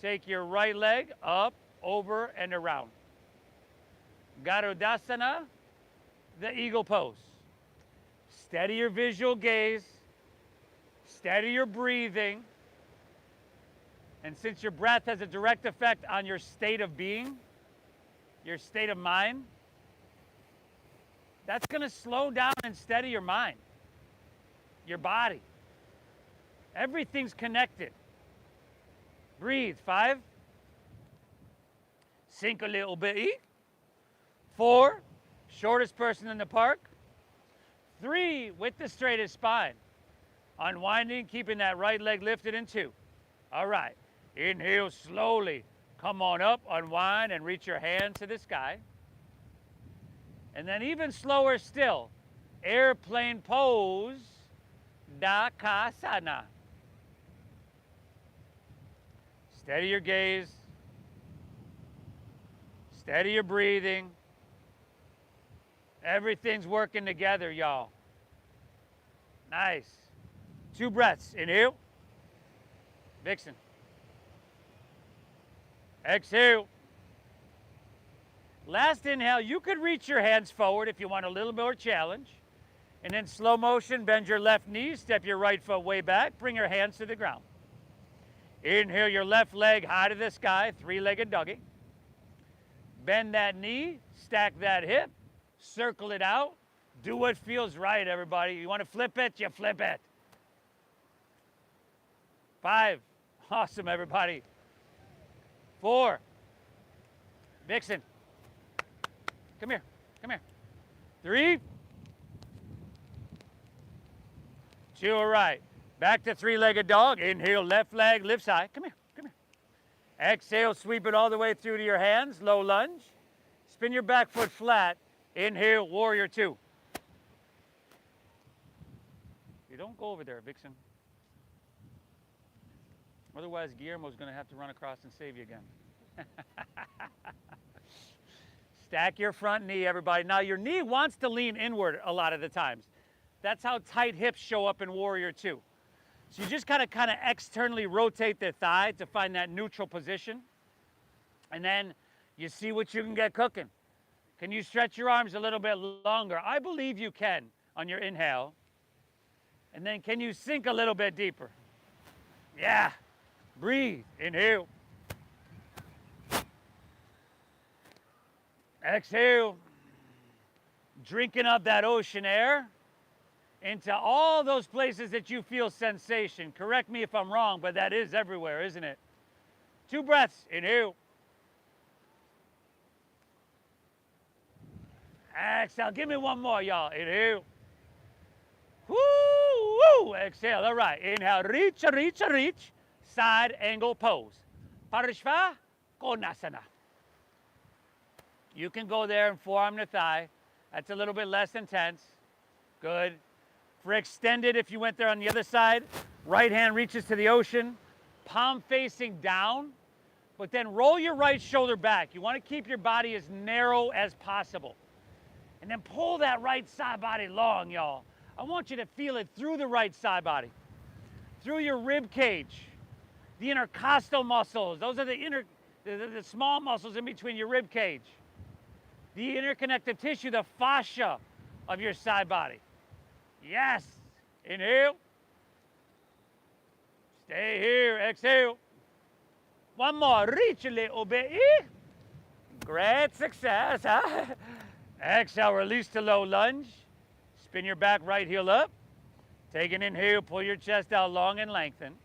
Take your right leg up, over, and around. Garudasana, the eagle pose. Steady your visual gaze. Steady your breathing. And since your breath has a direct effect on your state of being, your state of mind, that's going to slow down and steady your mind, your body. Everything's connected. Breathe. 5. Sink a little bit. 4. Shortest person in the park. 3. With the straightest spine. Unwinding, keeping that right leg lifted in 2. All right. Inhale slowly. Come on up, unwind, and reach your hand to the sky. And then even slower still, airplane pose, Dakasana. Steady your gaze. Steady your breathing. Everything's working together, y'all. Nice. 2 breaths. Inhale. Vixen. Exhale. Last inhale, you could reach your hands forward if you want a little more challenge. And in slow motion, bend your left knee, step your right foot way back, bring your hands to the ground. Inhale your left leg high to the sky, 3-legged doggy. Bend that knee, stack that hip, circle it out. Do what feels right, everybody. You want to flip it, you flip it. 5. Awesome, everybody. 4. Vixen. Come here. Come here. 3. 2. All right. Back to 3-legged dog. Inhale, left leg lifts high. Come here. Come here. Exhale, sweep it all the way through to your hands, low lunge. Spin your back foot flat. Inhale, warrior two. You don't go over there, Vixen. Otherwise, Guillermo's going to have to run across and save you again. Stack your front knee, everybody. Now, your knee wants to lean inward a lot of the times. That's how tight hips show up in warrior two. So you just kind of externally rotate the thigh to find that neutral position. And then you see what you can get cooking. Can you stretch your arms a little bit longer? I believe you can on your inhale. And then can you sink a little bit deeper? Yeah. Breathe. Inhale. Exhale. Drinking up that ocean air into all those places that you feel sensation. Correct me if I'm wrong, but that is everywhere, isn't it? 2 breaths. Inhale. Exhale. Give me one more, y'all. Inhale. Woo, woo. Exhale. All right. Inhale. Reach, reach, reach. Side angle pose. Parishva Konasana. You can go there and forearm to thigh. That's a little bit less intense. Good. For extended, if you went there on the other side, right hand reaches to the ocean, palm facing down, but then roll your right shoulder back. You want to keep your body as narrow as possible. And then pull that right side body long, y'all. I want you to feel it through the right side body, through your rib cage, the intercostal muscles. Those are the small muscles in between your rib cage. The interconnective tissue, the fascia of your side body. Yes. Inhale. Stay here. Exhale. One more. Reach a little bit. Great success. Huh? Exhale. Release to low lunge. Spin your back right heel up. Take an inhale. Pull your chest out long and lengthen.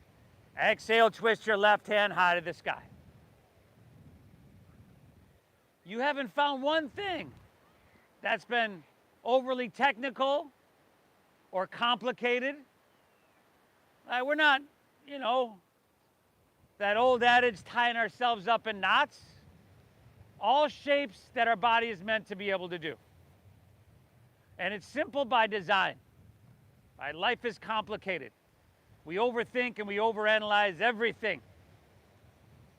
Exhale. Twist your left hand high to the sky. You haven't found one thing that's been overly technical or complicated. We're not, that old adage, tying ourselves up in knots. All shapes that our body is meant to be able to do. And it's simple by design. Right? Life is complicated. We overthink and we overanalyze everything.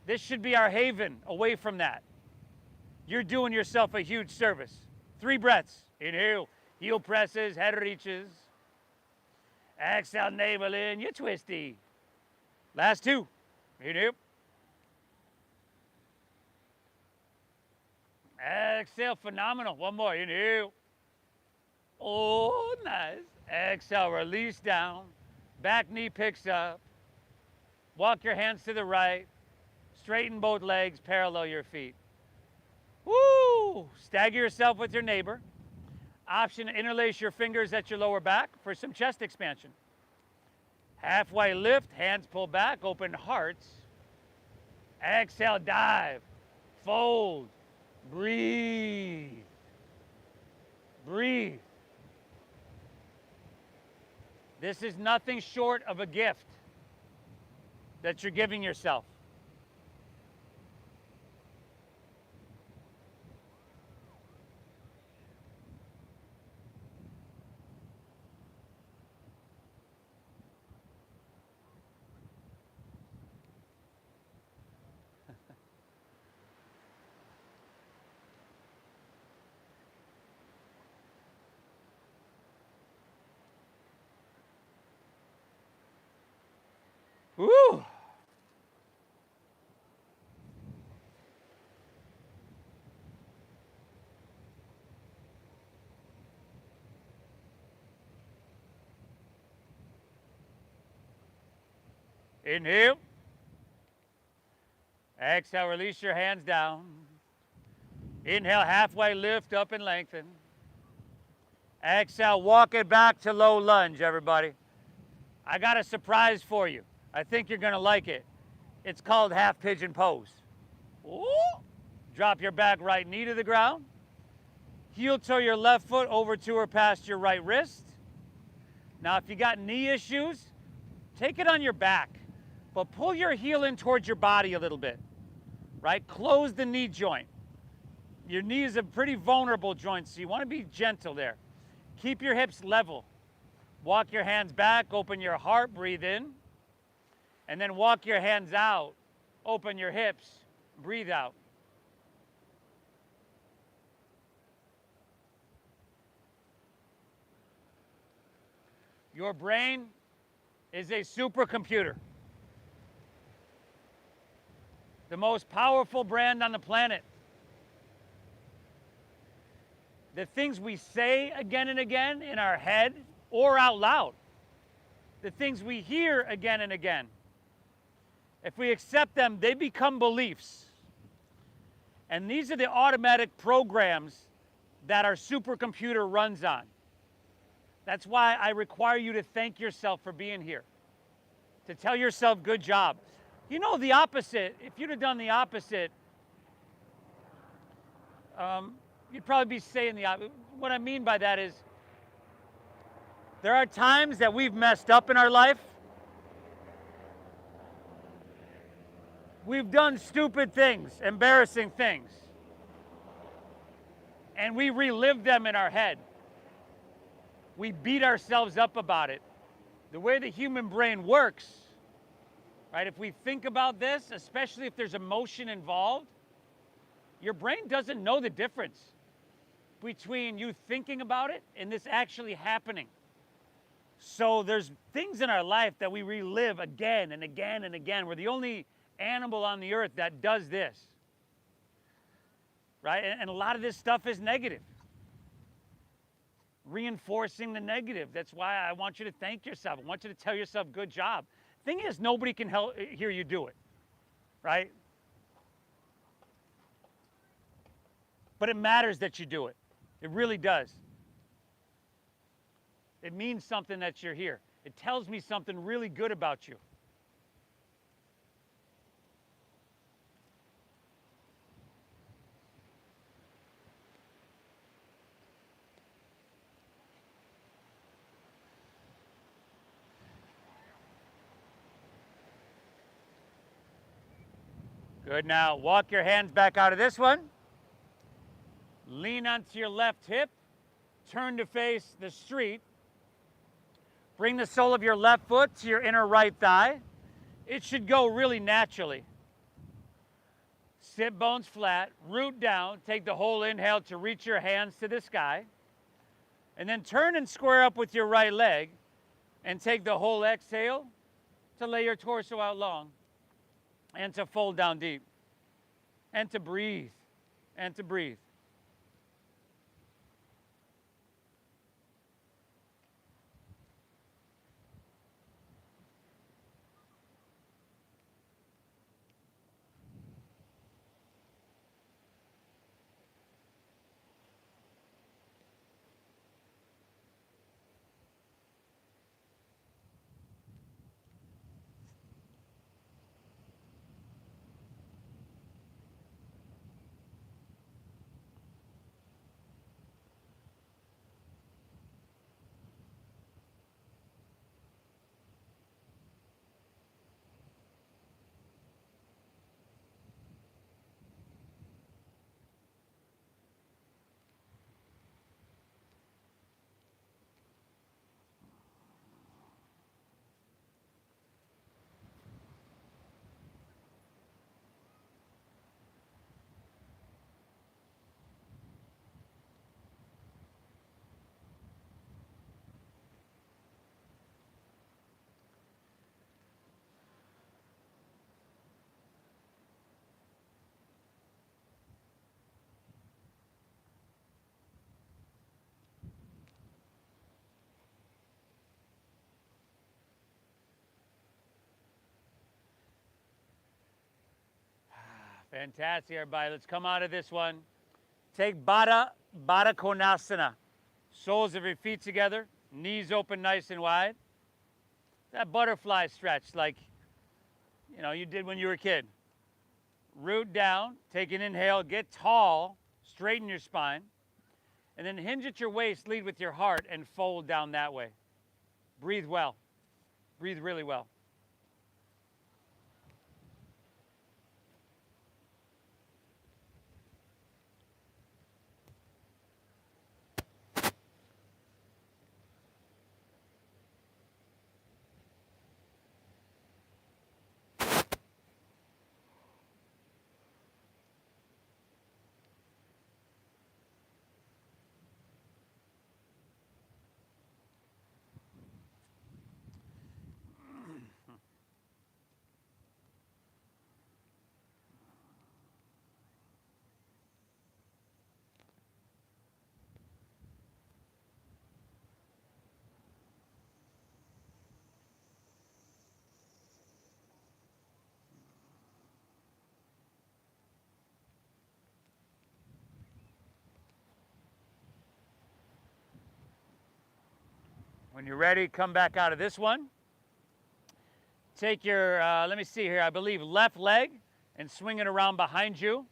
This should be our haven away from that. You're doing yourself a huge service. 3 breaths. Inhale, heel presses, head reaches. Exhale, navel in, you twisty. Last 2. Inhale. Exhale, phenomenal. One more, inhale. Oh, nice. Exhale, release down. Back knee picks up. Walk your hands to the right. Straighten both legs, parallel your feet. Woo! Stagger yourself with your neighbor. Option to interlace your fingers at your lower back for some chest expansion. Halfway lift, hands pull back, open hearts. Exhale, dive. Fold. Breathe. Breathe. This is nothing short of a gift that you're giving yourself. Woo! Inhale. Exhale, release your hands down. Inhale, halfway lift up and lengthen. Exhale, walk it back to low lunge, everybody. I got a surprise for you. I think you're gonna like it. It's called half pigeon pose. Ooh. Drop your back right knee to the ground. Heel toe your left foot over to or past your right wrist. Now, if you got knee issues, take it on your back, but pull your heel in towards your body a little bit. right? Close the knee joint. Your knee is a pretty vulnerable joint, so you want to be gentle there. Keep your hips level. Walk your hands back, open your heart, breathe in. And then walk your hands out, open your hips, breathe out. Your brain is a supercomputer. The most powerful brand on the planet. The things we say again and again in our head or out loud. The things we hear again and again. If we accept them, they become beliefs. And these are the automatic programs that our supercomputer runs on. That's why I require you to thank yourself for being here. To tell yourself, good job. You know, the opposite, if you'd have done the opposite, you'd probably be saying the opposite. What I mean by that is, there are times that we've messed up in our life. We've done stupid things, embarrassing things. And we relive them in our head. We beat ourselves up about it. The way the human brain works, right? If we think about this, especially if there's emotion involved, your brain doesn't know the difference between you thinking about it and this actually happening. So there's things in our life that we relive again and again and again. We're the only animal on the earth that does this, right? And a lot of this stuff is negative. Reinforcing the negative. That's why I want you to thank yourself. I want you to tell yourself, good job. Thing is, nobody can hear you do it, right? But it matters that you do it. It really does. It means something that you're here. It tells me something really good about you. Good. Now walk your hands back out of this one. Lean onto your left hip. Turn to face the street. Bring the sole of your left foot to your inner right thigh. It should go really naturally. Sit bones flat, root down. Take the whole inhale to reach your hands to the sky. And then turn and square up with your right leg. And take the whole exhale to lay your torso out long. And to fold down deep. And to breathe. And to breathe. Fantastic, everybody. Let's come out of this one. Take Baddha Konasana. Soles of your feet together. Knees open nice and wide. That butterfly stretch like, you did when you were a kid. Root down. Take an inhale. Get tall. Straighten your spine. And then hinge at your waist. Lead with your heart and fold down that way. Breathe well. Breathe really well. When you're ready, come back out of this one. Take your, let me see here, I believe left leg and swing it around behind you.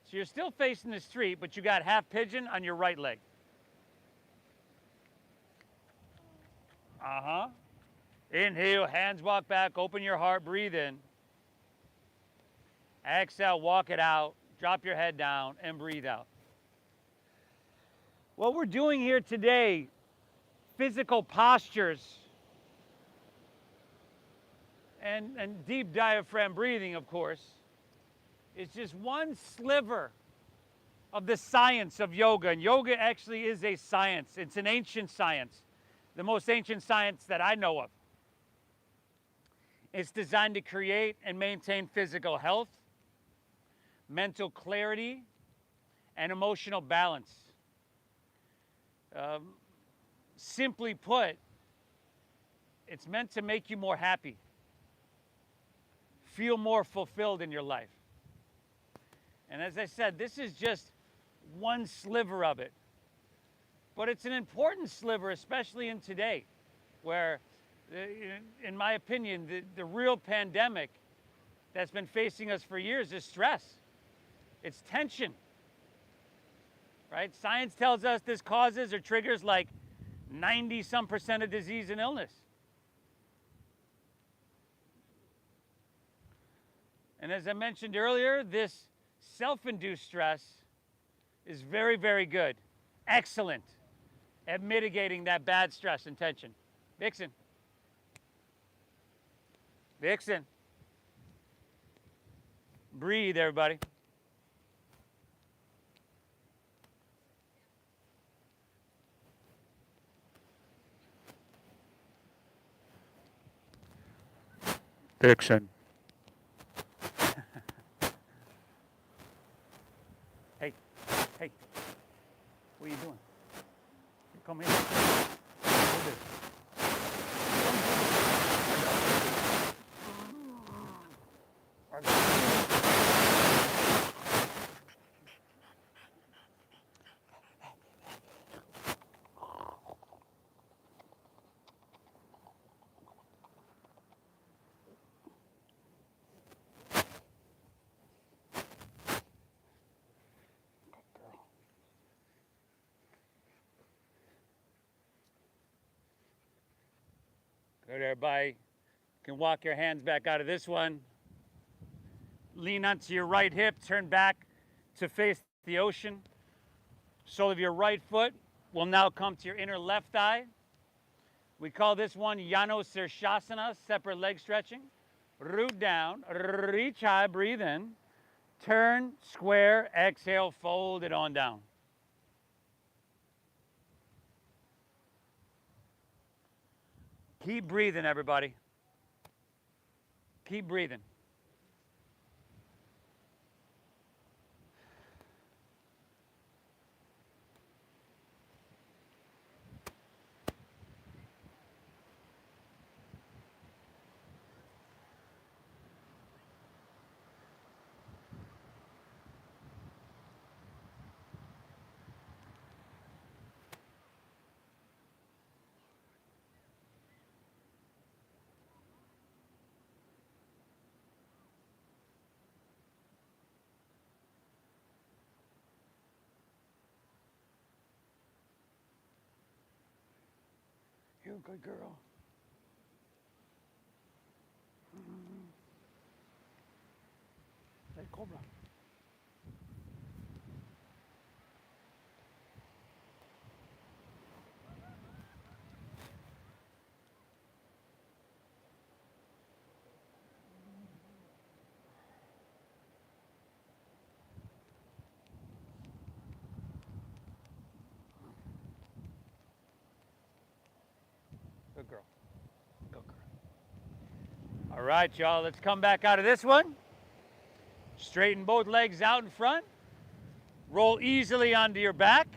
So you're still facing the street, but you got half pigeon on your right leg. Inhale, hands walk back, open your heart, breathe in. Exhale, walk it out, drop your head down, and breathe out. What we're doing here today, physical postures and deep diaphragm breathing, of course, is just one sliver of the science of yoga. And yoga actually is a science. It's an ancient science, the most ancient science that I know of. It's designed to create and maintain physical health, mental clarity, and emotional balance. Simply put, it's meant to make you more happy, feel more fulfilled in your life. And as I said, this is just one sliver of it. But it's an important sliver, especially in today, where, in my opinion, the real pandemic that's been facing us for years is stress. It's tension, right? Science tells us this causes or triggers like 90-some% of disease and illness. And as I mentioned earlier, this self-induced stress is very, very good, excellent at mitigating that bad stress and tension. Vixen. Vixen. Breathe, everybody. Vixen. Hey, what are you doing? Come here. Hold this. Good, everybody. You can walk your hands back out of this one. Lean onto your right hip, turn back to face the ocean. Sole of your right foot will now come to your inner left thigh. We call this one Vashistasana, separate leg stretching. Root down, reach high, breathe in. Turn, square, exhale, fold it on down. Keep breathing, everybody. Keep breathing. You're a good girl. Hey, Cobra. Good girl. Good girl. All right, y'all, let's come back out of this one. Straighten both legs out in front. Roll easily onto your back.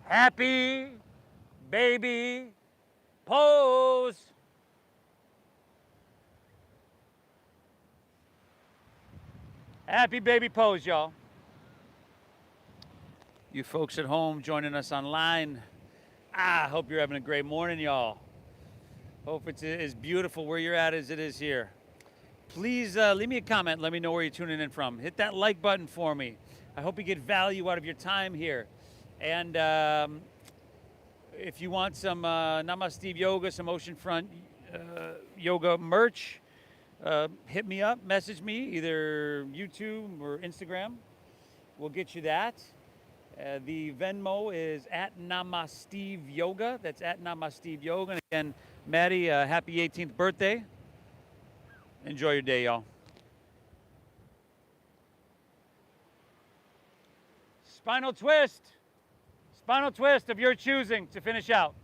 Happy baby pose. Happy baby pose, y'all. You folks at home joining us online, Hope you're having a great morning, y'all. Hope it's as beautiful where you're at as it is here. Please leave me a comment. Let me know where you're tuning in from. Hit that like button for me. I hope you get value out of your time here. And if you want some Namaste Yoga, some Oceanfront yoga merch, hit me up, message me, either YouTube or Instagram. We'll get you that. The Venmo is at Namaste Yoga. That's at Namaste Yoga. And again, Maddie, happy 18th birthday. Enjoy your day, y'all. Spinal twist. Spinal twist of your choosing to finish out.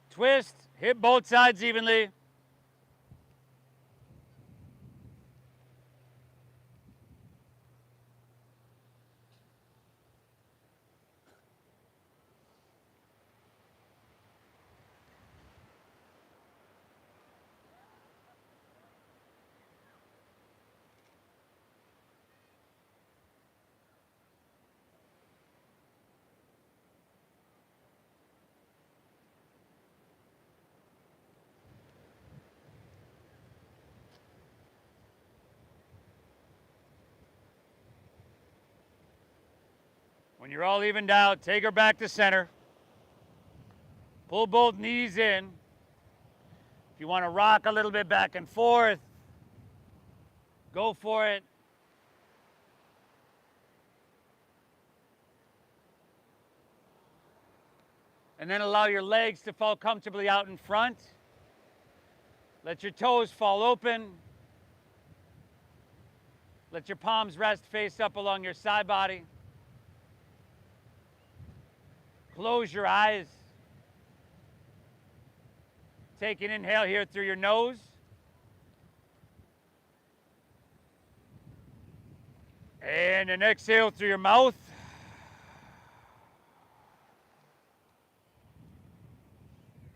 Twist, hit both sides evenly. When you're all evened out, take her back to center. Pull both knees in. If you want to rock a little bit back and forth, go for it. And then allow your legs to fall comfortably out in front. Let your toes fall open. Let your palms rest face up along your side body. Close your eyes. Take an inhale here through your nose. And an exhale through your mouth.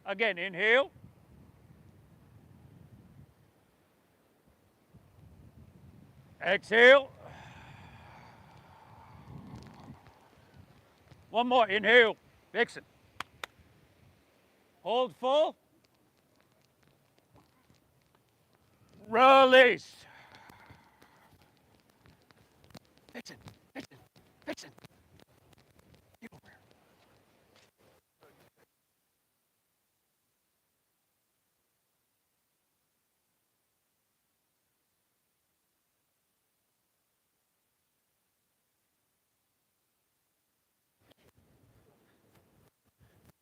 Again, inhale. Exhale. One more, inhale. Vixen. Hold full. Release. Vixen, Vixen, Vixen. Get over here.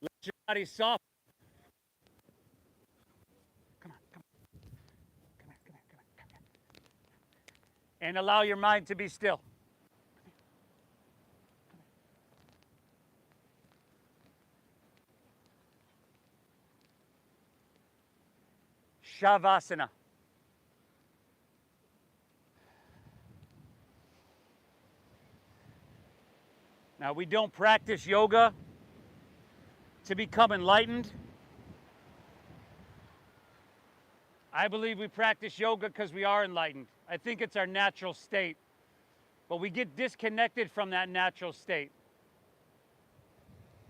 Let your body soften. Come on, come on. Come on, come on, come on, come on. And allow your mind to be still. Shavasana. Now, we don't practice yoga to become enlightened. I believe we practice yoga because we are enlightened. I think it's our natural state. But we get disconnected from that natural state.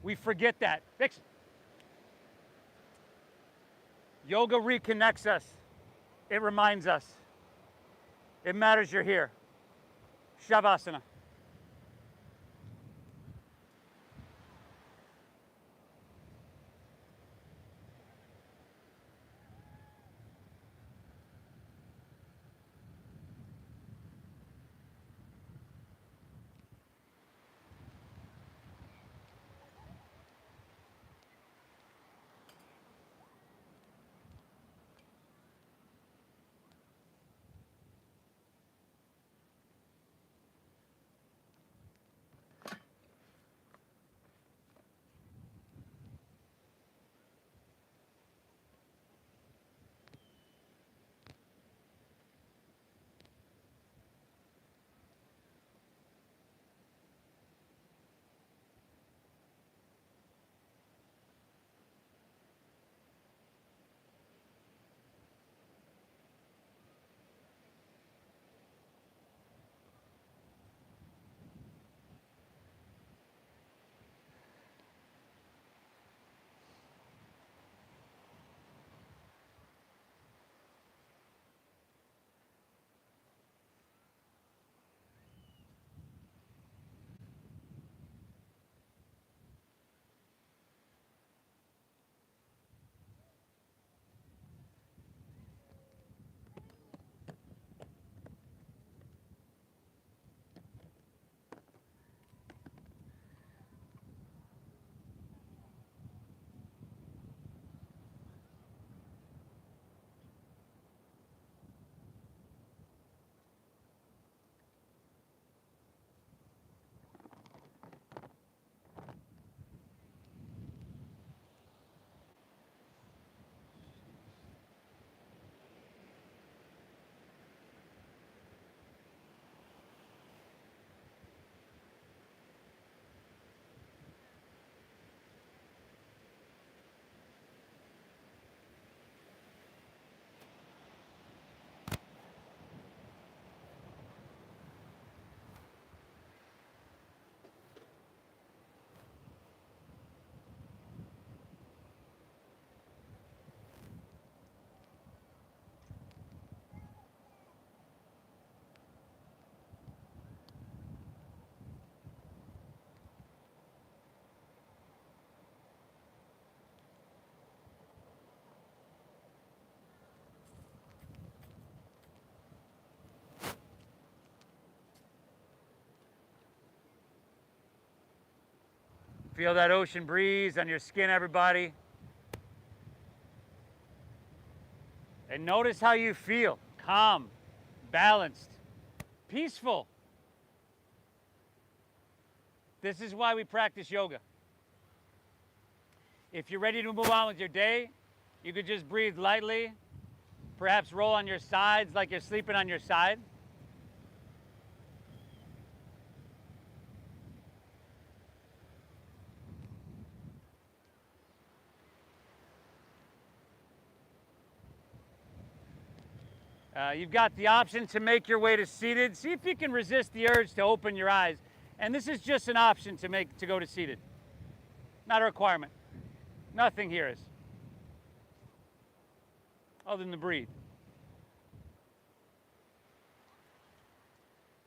We forget that. Fix it. Yoga reconnects us. It reminds us. It matters you're here. Shavasana. Feel that ocean breeze on your skin, everybody. And notice how you feel. Calm, balanced, peaceful. This is why we practice yoga. If you're ready to move on with your day, you could just breathe lightly, perhaps roll on your sides like you're sleeping on your side. You've got the option to make your way to seated. See if you can resist the urge to open your eyes. And this is just an option to go to seated. Not a requirement. Nothing here is. Other than to breathe.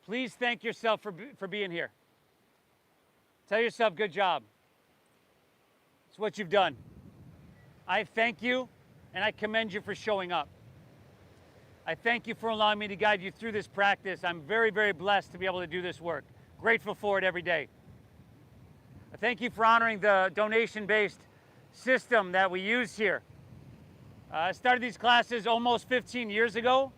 Please thank yourself for being here. Tell yourself, good job. It's what you've done. I thank you and I commend you for showing up. I thank you for allowing me to guide you through this practice. I'm very, very blessed to be able to do this work. Grateful for it every day. I thank you for honoring the donation-based system that we use here. I started these classes almost 15 years ago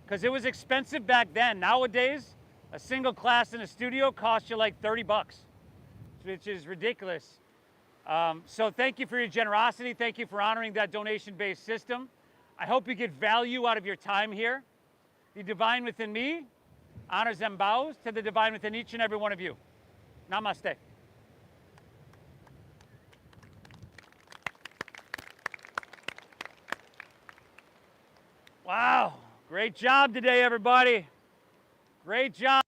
because it was expensive back then. Nowadays, a single class in a studio costs you like 30 bucks, which is ridiculous. So thank you for your generosity. Thank you for honoring that donation-based system. I hope you get value out of your time here. The divine within me honors and bows to the divine within each and every one of you. Namaste. Wow, great job today, everybody. Great job.